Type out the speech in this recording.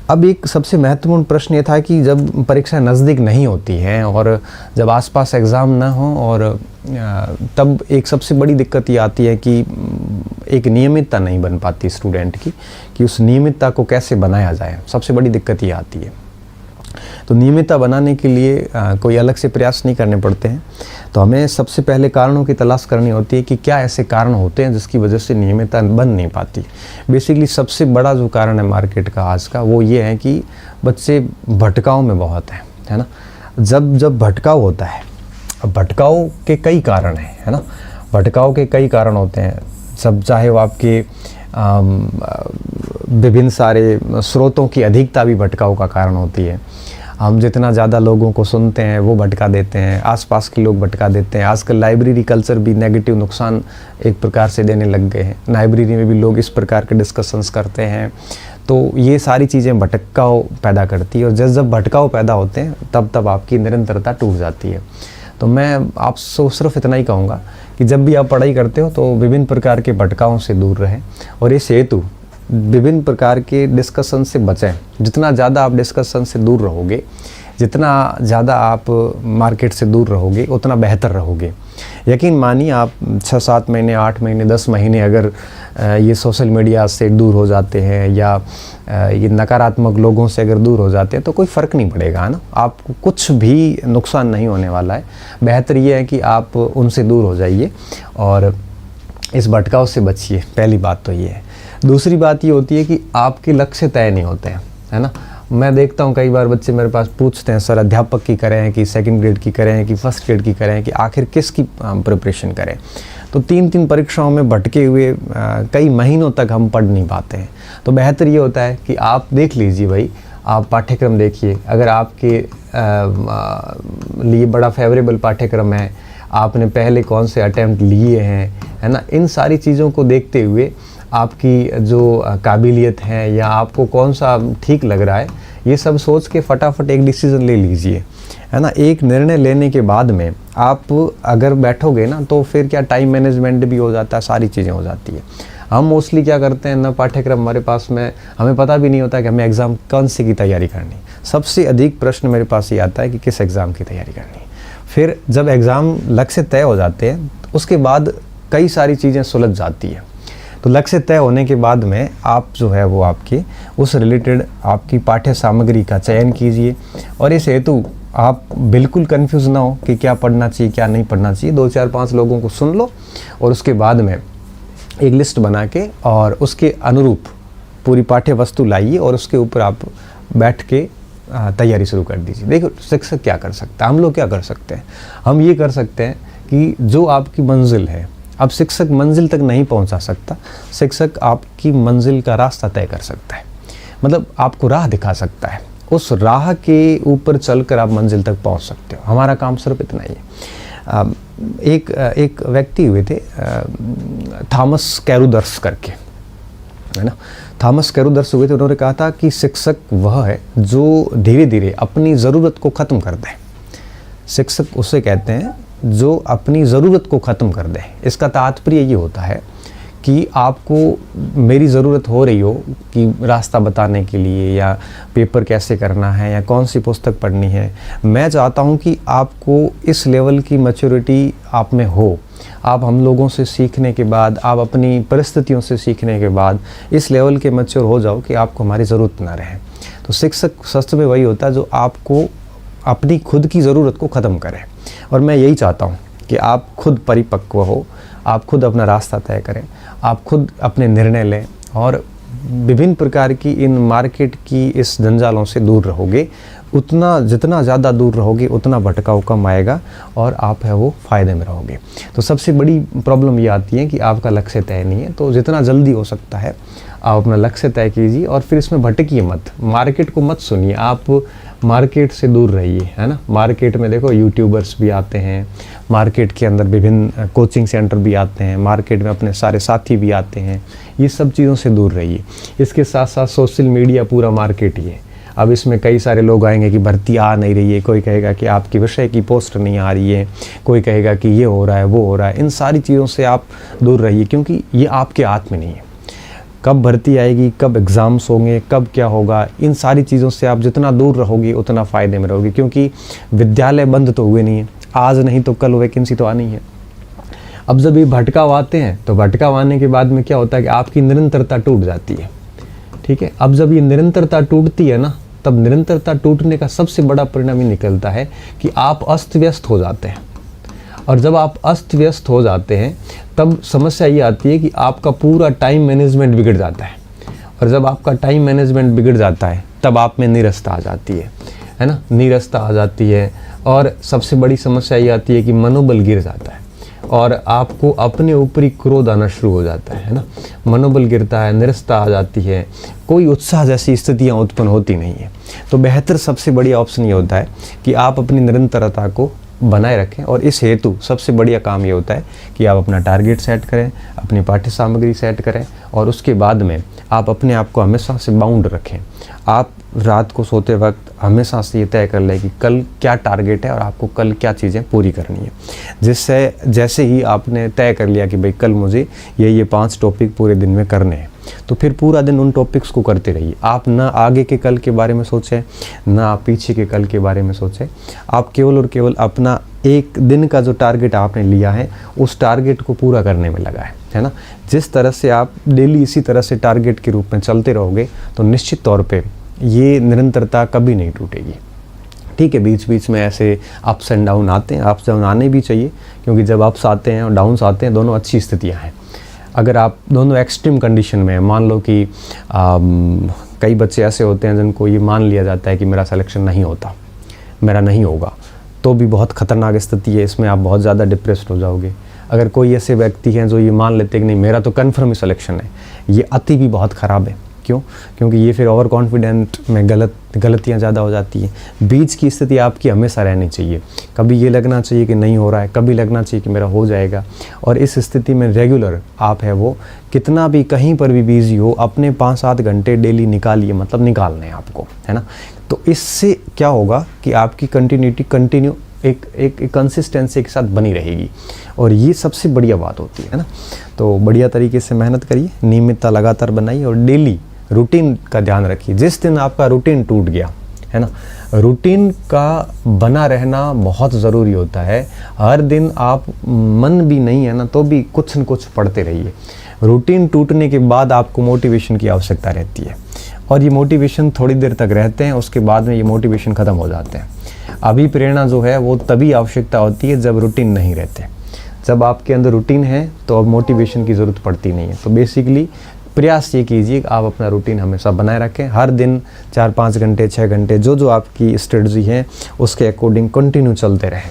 अब एक सबसे महत्वपूर्ण प्रश्न ये था कि जब परीक्षा नज़दीक नहीं होती हैं और जब आसपास एग्ज़ाम ना हो और तब एक सबसे बड़ी दिक्कत ये आती है कि एक नियमितता नहीं बन पाती स्टूडेंट की, कि उस नियमितता को कैसे बनाया जाए। सबसे बड़ी दिक्कत ये आती है। तो नियमितता बनाने के लिए कोई अलग से प्रयास नहीं करने पड़ते हैं। तो हमें सबसे पहले कारणों की तलाश करनी होती है कि क्या ऐसे कारण होते हैं जिसकी वजह से नियमितता बन नहीं पाती। बेसिकली सबसे बड़ा जो कारण है मार्केट का आज का, वो ये है कि बच्चे भटकाव में बहुत हैं, है ना। जब भटकाव होता है, अब भटकाव के कई कारण हैं, है ना। भटकाव के कई कारण होते हैं, सब चाहे वो आपके विभिन्न सारे स्रोतों की अधिकता भी भटकाव का कारण होती है। हम जितना ज़्यादा लोगों को सुनते हैं वो भटका देते हैं, आसपास के लोग भटका देते हैं। आजकल लाइब्रेरी कल्चर भी नेगेटिव नुकसान एक प्रकार से देने लग गए हैं। लाइब्रेरी में भी लोग इस प्रकार के डिस्कशंस करते हैं, तो ये सारी चीज़ें भटकाव पैदा करती है। और जब भटकाव पैदा होते हैं तब आपकी निरंतरता टूट जाती है। तो मैं आपसे सिर्फ इतना ही कहूँगा कि जब भी आप पढ़ाई करते हो तो विभिन्न प्रकार के भटकावों से दूर रहें और इस हेतु विभिन्न प्रकार के डिस्कशन से बचें। जितना ज़्यादा आप डिस्कशन से दूर रहोगे, जितना ज़्यादा आप मार्केट से दूर रहोगे, उतना बेहतर रहोगे। यकीन मानिए, आप 6-7 महीने, 8 महीने, 10 महीने अगर ये सोशल मीडिया से दूर हो जाते हैं या ये नकारात्मक लोगों से अगर दूर हो जाते हैं तो कोई फ़र्क नहीं पड़ेगा, है ना। आपको कुछ भी नुकसान नहीं होने वाला है। बेहतर ये है कि आप उनसे दूर हो जाइए और इस भटकाव से बचिए। पहली बात तो ये है। दूसरी बात ये होती है कि आपके लक्ष्य तय नहीं होते हैं, है ना। मैं देखता हूँ कई बार बच्चे मेरे पास पूछते हैं, सर अध्यापक की करें कि सेकंड ग्रेड की करें कि फर्स्ट ग्रेड की करें, कि आखिर किसकी प्रिपरेशन करें। तो 3-3 परीक्षाओं में भटके हुए कई महीनों तक हम पढ़ नहीं पाते हैं। तो बेहतर ये होता है कि आप देख लीजिए भाई, आप पाठ्यक्रम देखिए। अगर आपके लिए बड़ा फेवरेबल पाठ्यक्रम है, आपने पहले कौन से अटैम्प्ट लिए हैं, है ना, इन सारी चीज़ों को देखते हुए आपकी जो काबिलियत है या आपको कौन सा ठीक लग रहा है, ये सब सोच के फटाफट एक डिसीज़न ले लीजिए, है ना। एक निर्णय लेने के बाद में आप अगर बैठोगे ना तो फिर क्या टाइम मैनेजमेंट भी हो जाता है, सारी चीज़ें हो जाती है। हम मोस्टली क्या करते हैं ना, पाठ्यक्रम हमारे पास में, हमें पता भी नहीं होता कि हमें एग्ज़ाम कौन सी की तैयारी करनी। सबसे अधिक प्रश्न मेरे पास ये आता है कि किस एग्ज़ाम की तैयारी करनी। फिर जब एग्ज़ाम लक्ष्य तय हो जाते हैं उसके बाद कई सारी चीज़ें सुलझ जाती है। तो लक्ष्य तय होने के बाद में आप जो है वो आपके उस रिलेटेड आपकी पाठ्य सामग्री का चयन कीजिए और इस हेतु आप बिल्कुल कंफ्यूज ना हो कि क्या पढ़ना चाहिए क्या नहीं पढ़ना चाहिए। 2-4-5 लोगों को सुन लो और उसके बाद में एक लिस्ट बना के और उसके अनुरूप पूरी पाठ्य वस्तु लाइए और उसके ऊपर आप बैठ के तैयारी शुरू कर दीजिए। देखो शिक्षक क्या कर सकता है, हम लोग क्या कर सकते हैं। हम ये कर सकते हैं कि जो आपकी मंजिल है, अब शिक्षक मंजिल तक नहीं पहुंचा सकता, शिक्षक आपकी मंजिल का रास्ता तय कर सकता है, मतलब आपको राह दिखा सकता है। उस राह के ऊपर चलकर आप मंजिल तक पहुंच सकते हो। हमारा काम सिर्फ इतना ही है। एक व्यक्ति हुए थे थॉमस कैरुदर्स करके, है ना। थॉमस कैरुदर्स हुए थे। उन्होंने कहा था कि शिक्षक वह है जो धीरे धीरे अपनी ज़रूरत को ख़त्म कर दे। शिक्षक उसे कहते हैं जो अपनी ज़रूरत को ख़त्म कर दे। इसका तात्पर्य ये होता है कि आपको मेरी ज़रूरत हो रही हो कि रास्ता बताने के लिए या पेपर कैसे करना है या कौन सी पुस्तक पढ़नी है। मैं चाहता हूँ कि आपको इस लेवल की मैच्योरिटी आप में हो। आप हम लोगों से सीखने के बाद, आप अपनी परिस्थितियों से सीखने के बाद इस लेवल के मैच्योर हो जाओ कि आपको हमारी ज़रूरत ना रहे। तो शिक्षक सच में वही होता है जो आपको अपनी खुद की ज़रूरत को ख़त्म करे। और मैं यही चाहता हूँ कि आप खुद परिपक्व हो, आप खुद अपना रास्ता तय करें, आप खुद अपने निर्णय लें और विभिन्न प्रकार की इन मार्केट की इस जंजालों से दूर रहोगे। उतना जितना ज़्यादा दूर रहोगे उतना भटकाव कम आएगा और आप है वो फ़ायदे में रहोगे। तो सबसे बड़ी प्रॉब्लम ये आती है कि आपका लक्ष्य तय नहीं है। तो जितना जल्दी हो सकता है आप अपना लक्ष्य तय कीजिए और फिर इसमें भटकिए मत, मार्केट को मत सुनिए, आप मार्केट से दूर रहिए, है ना। मार्केट में देखो यूट्यूबर्स भी आते हैं, मार्केट के अंदर विभिन्न कोचिंग सेंटर भी आते हैं, मार्केट में अपने सारे साथी भी आते हैं। ये सब चीज़ों से दूर रहिए। इसके साथ साथ सोशल मीडिया पूरा मार्केट ही है। अब इसमें कई सारे लोग आएंगे कि भर्ती आ नहीं रही है, कोई कहेगा कि आपकी विषय की पोस्ट नहीं आ रही है, कोई कहेगा कि ये हो रहा है वो हो रहा है। इन सारी चीज़ों से आप दूर रहिए क्योंकि ये आपके हाथ में नहीं है। कब भर्ती आएगी, कब एग्ज़ाम्स होंगे, कब क्या होगा, इन सारी चीज़ों से आप जितना दूर रहोगे उतना फ़ायदे में रहोगे, क्योंकि विद्यालय बंद तो हुए नहीं है, आज नहीं तो कल वैकेंसी तो आनी है। अब जब ये भटकाव आते हैं तो भटकाव आने के बाद में क्या होता है कि आपकी निरंतरता टूट जाती है, ठीक है। अब जब ये निरंतरता टूटती है ना, तब निरंतरता टूटने का सबसे बड़ा परिणाम ये निकलता है कि आप अस्त व्यस्त हो जाते हैं। और जब आप अस्त व्यस्त हो जाते हैं तब समस्या ये आती है कि आपका पूरा टाइम मैनेजमेंट बिगड़ जाता है। और जब आपका टाइम मैनेजमेंट बिगड़ जाता है तब आप में नीरसता आ जाती है ना, नीरसता आ जाती है। और सबसे बड़ी समस्या ये आती है कि मनोबल गिर जाता है और आपको अपने ऊपर ही क्रोध आना शुरू हो जाता है ना, मनोबल गिरता है, निरसता आ जाती है, कोई उत्साह जैसी स्थितियाँ उत्पन्न होती नहीं है। तो बेहतर सबसे बढ़िया ऑप्शन ये होता है कि आप अपनी निरंतरता को बनाए रखें। और इस हेतु सबसे बढ़िया काम ये होता है कि आप अपना टारगेट सेट करें, अपनी पाठ्य सामग्री सेट करें और उसके बाद में आप अपने आप को हमेशा से बाउंड रखें। आप रात को सोते वक्त हमेशा से ये तय कर लें कि कल क्या टारगेट है और आपको कल क्या चीज़ें पूरी करनी है। जिससे जैसे ही आपने तय कर लिया कि भाई कल मुझे ये 5 टॉपिक पूरे दिन में करने हैं, तो फिर पूरा दिन उन टॉपिक्स को करते रहिए। आप ना आगे के कल के बारे में सोचें, ना आप पीछे के कल के बारे में सोचें। आप केवल और केवल अपना एक दिन का जो टारगेट आपने लिया है उस टारगेट को पूरा करने में लगा है ना। जिस तरह से आप डेली इसी तरह से टारगेट के रूप में चलते रहोगे तो निश्चित तौर पे ये निरंतरता कभी नहीं टूटेगी, ठीक है। बीच बीच में ऐसे अप्स एंड डाउन आते हैं, अप्स डाउन आने भी चाहिए, क्योंकि जब अप्स आते हैं और डाउन्स आते हैं दोनों अच्छी स्थितियाँ हैं। अगर आप दोनों एक्सट्रीम कंडीशन में, मान लो कि कई बच्चे ऐसे होते हैं जिनको ये मान लिया जाता है कि मेरा सिलेक्शन नहीं होता, मेरा नहीं होगा, तो भी बहुत ख़तरनाक स्थिति है, इसमें आप बहुत ज़्यादा डिप्रेस्ड हो जाओगे। अगर कोई ऐसे व्यक्ति हैं जो ये मान लेते हैं कि नहीं मेरा तो कन्फर्म ही सिलेक्शन है, ये अति भी बहुत ख़राब है। क्यों? क्योंकि ये फिर ओवर कॉन्फिडेंट में गलतियाँ ज़्यादा हो जाती हैं। बीच की स्थिति आपकी हमेशा रहनी चाहिए, कभी ये लगना चाहिए कि नहीं हो रहा है, कभी लगना चाहिए कि मेरा हो जाएगा। और इस स्थिति में रेगुलर आप है वो कितना भी कहीं पर भी बिजी हो, अपने 5-7 घंटे डेली निकालिए, मतलब निकालने हैं आपको, है ना। तो इससे क्या होगा कि आपकी कंटिन्यू एक कंसिस्टेंसी के साथ बनी रहेगी और ये सबसे बढ़िया बात होती है ना। तो बढ़िया तरीके से मेहनत करिए, नियमितता लगातार बनाइए और डेली रूटीन का ध्यान रखिए। जिस दिन आपका रूटीन टूट गया है ना, रूटीन का बना रहना बहुत ज़रूरी होता है। हर दिन आप मन भी नहीं है ना तो भी कुछ न कुछ पढ़ते रहिए। रूटीन टूटने के बाद आपको मोटिवेशन की आवश्यकता रहती है और ये मोटिवेशन थोड़ी देर तक रहते हैं, उसके बाद में ये मोटिवेशन ख़त्म हो जाते हैं। अभी प्रेरणा जो है वो तभी आवश्यकता होती है जब रूटीन नहीं रहते। जब आपके अंदर रूटीन है तो अब मोटिवेशन की ज़रूरत पड़ती नहीं है। तो बेसिकली प्रयास ये कीजिए कि आप अपना रूटीन हमेशा बनाए रखें। हर दिन 4-5 घंटे 6 घंटे जो आपकी स्ट्रेटजी है उसके अकॉर्डिंग कंटिन्यू चलते रहें।